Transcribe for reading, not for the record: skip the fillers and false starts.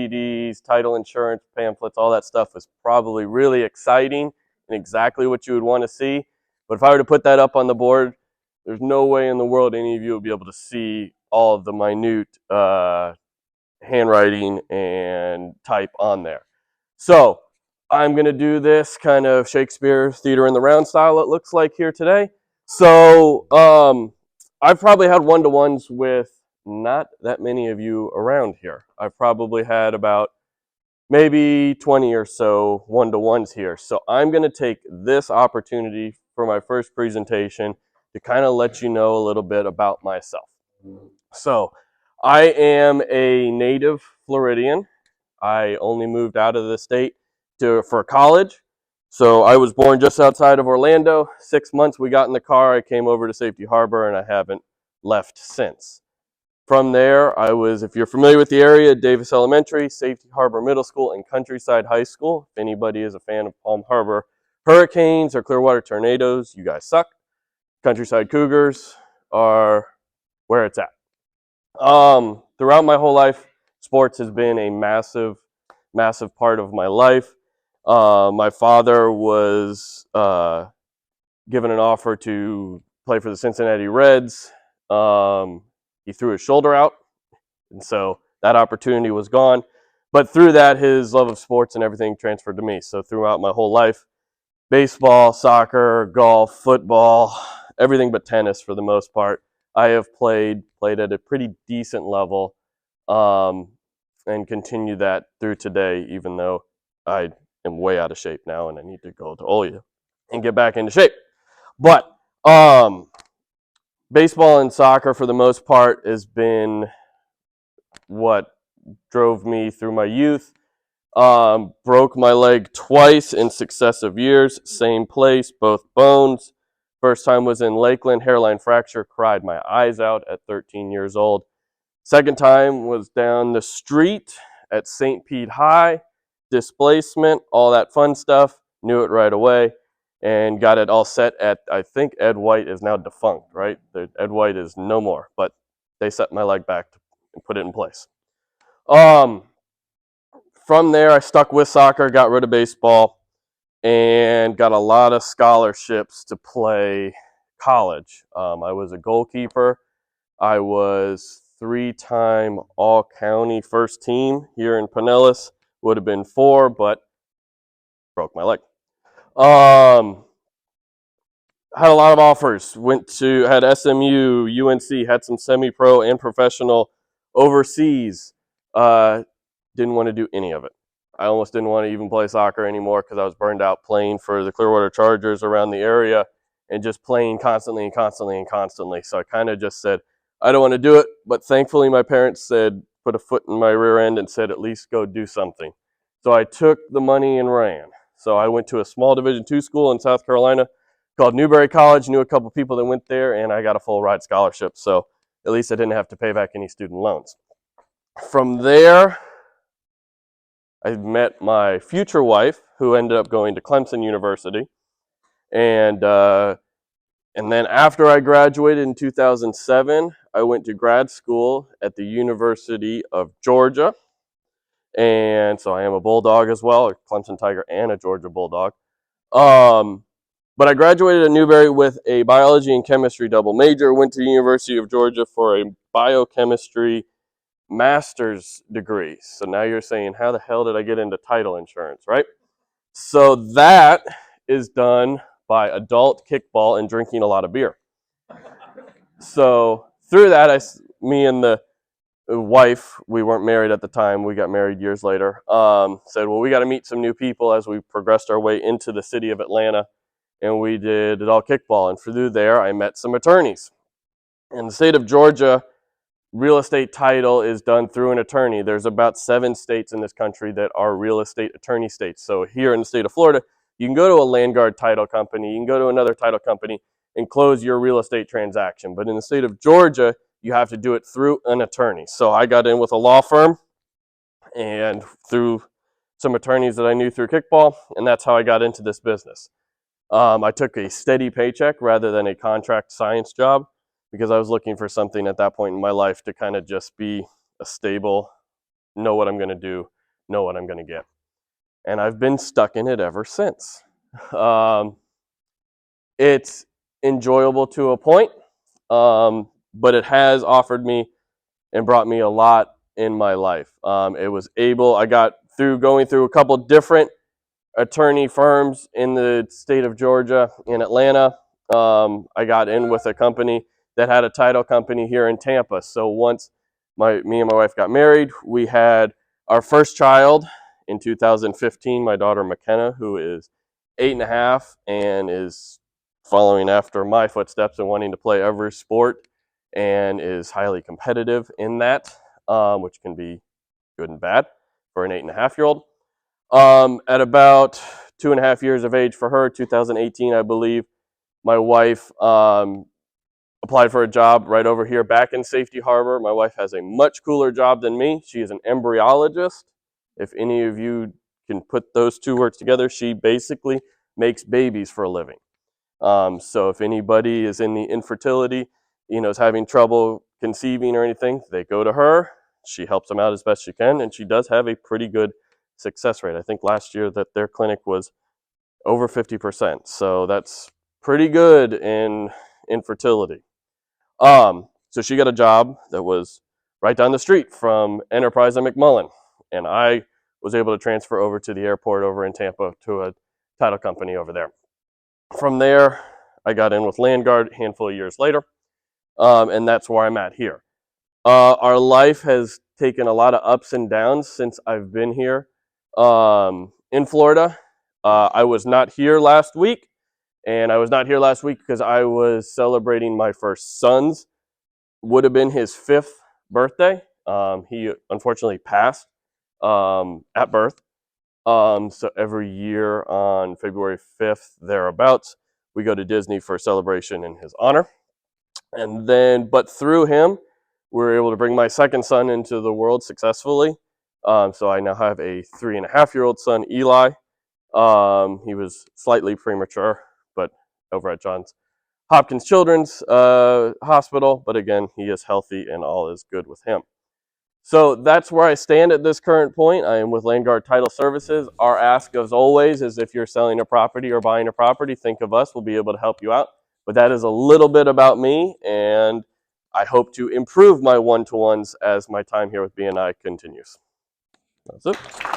CDs, title insurance pamphlets, all that stuff was probably really exciting and exactly what you would want to see. But if I were to put that up on the board, there's no way in the world any of you will be able to see all of the minute handwriting and type on there. So I'm going to do this kind of Shakespeare theater in the round style, it looks like here today. So I've probably had one-to-ones with not that many of you around here. I've probably had about maybe 20 or so one-to-ones here. So I'm going to take this opportunity for my first presentation to kind of let you know a little bit about myself. So I am a native Floridian. I only moved out of the state for college. So I was born just outside of Orlando. 6 months we got in the car, I came over to Safety Harbor, and I haven't left since. From there, I was, if you're familiar with the area, Davis Elementary, Safety Harbor Middle School, and Countryside High School. If anybody is a fan of Palm Harbor Hurricanes or Clearwater Tornadoes, you guys suck. Countryside Cougars are where it's at. Throughout my whole life, sports has been a massive part of my life. My father was given an offer to play for the Cincinnati Reds. He threw his shoulder out, and so that opportunity was gone. But through that, his love of sports and everything transferred to me. So throughout my whole life, baseball, soccer, golf, football, everything but tennis for the most part, I have played at a pretty decent level, and continue that through today, even though I am way out of shape now and I need to go to Olia and get back into shape. But baseball and soccer for the most part has been what drove me through my youth. Broke my leg twice in successive years, same place, both bones. First time was in Lakeland, hairline fracture, cried my eyes out at 13 years old. Second time was down the street at St. Pete High, displacement, all that fun stuff, knew it right away, and got it all set at, I think Ed White is now defunct, right? Ed White is no more, but they set my leg back and put it in place. From there, I stuck with soccer, got rid of baseball, and got a lot of scholarships to play college. I was a goalkeeper. I was 3-time all-county first team here in Pinellas. Would have been 4, but broke my leg. Had a lot of offers. Had SMU, UNC, had some semi-pro and professional overseas. Didn't want to do any of it. I almost didn't want to even play soccer anymore because I was burned out playing for the Clearwater Chargers around the area and just playing constantly. So I kind of just said, I don't want to do it. But thankfully, my parents said, put a foot in my rear end and said, at least go do something. So I took the money and ran. So I went to a small Division II school in South Carolina called Newberry College, knew a couple people that went there, and I got a full ride scholarship. So at least I didn't have to pay back any student loans. From there, I met my future wife, who ended up going to Clemson University. And then after I graduated in 2007, I went to grad school at the University of Georgia. And so I am a Bulldog as well, a Clemson Tiger and a Georgia Bulldog. But I graduated at Newberry with a biology and chemistry double major, went to the University of Georgia for a biochemistry master's degree. So now you're saying, how the hell did I get into title insurance, right? So that is done by adult kickball and drinking a lot of beer. So through that, me and the wife, we weren't married at the time, we got married years later, said, well, we got to meet some new people as we progressed our way into the city of Atlanta, and we did adult kickball. And through there, I met some attorneys. In the state of Georgia, real estate title is done through an attorney. There's about 7 states in this country that are real estate attorney states. So here in the state of Florida, you can go to a Landgard title company, you can go to another title company and close your real estate transaction. But in the state of Georgia, you have to do it through an attorney. So I got in with a law firm and through some attorneys that I knew through kickball, and that's how I got into this business. I took a steady paycheck rather than a contract science job, because I was looking for something at that point in my life to kind of just be a stable know what I'm going to do, know what I'm going to get. And I've been stuck in it ever since. Um, it's enjoyable to a point, but it has offered me and brought me a lot in my life. I got through going through a couple different attorney firms in the state of Georgia, in Atlanta. I got in with a company that had a title company here in Tampa. So once me and my wife got married, we had our first child in 2015, my daughter McKenna, who is 8.5 and is following after my footsteps and wanting to play every sport and is highly competitive in that, which can be good and bad for an 8.5-year-old. At about 2.5 years of age for her, 2018, I believe, my wife applied for a job right over here back in Safety Harbor. My wife has a much cooler job than me. She is an embryologist. If any of you can put those two words together, she basically makes babies for a living. So if anybody is in the infertility, is having trouble conceiving or anything, they go to her. She helps them out as best she can, and she does have a pretty good success rate. I think last year that their clinic was over 50%. So that's pretty good in infertility. So she got a job that was right down the street from Enterprise and McMullen, and I was able to transfer over to the airport over in Tampa to a title company over there. From there, I got in with Landgard a handful of years later, and that's where I'm at here. Our life has taken a lot of ups and downs since I've been here in Florida. I was not here last week, and I was not here last week because I was celebrating my first son's, would have been his 5th birthday. He unfortunately passed at birth. So every year on February 5th, thereabouts, we go to Disney for a celebration in his honor. And then, but through him, we were able to bring my second son into the world successfully. So I now have a 3.5-year-old son, Eli. He was slightly premature, but over at Johns Hopkins Children's Hospital. But again, he is healthy and all is good with him. So that's where I stand at this current point. I am with Landgard Title Services. Our ask, as always, is if you're selling a property or buying a property, think of us. We'll be able to help you out. But that is a little bit about me, and I hope to improve my one-to-ones as my time here with BNI continues. That's it.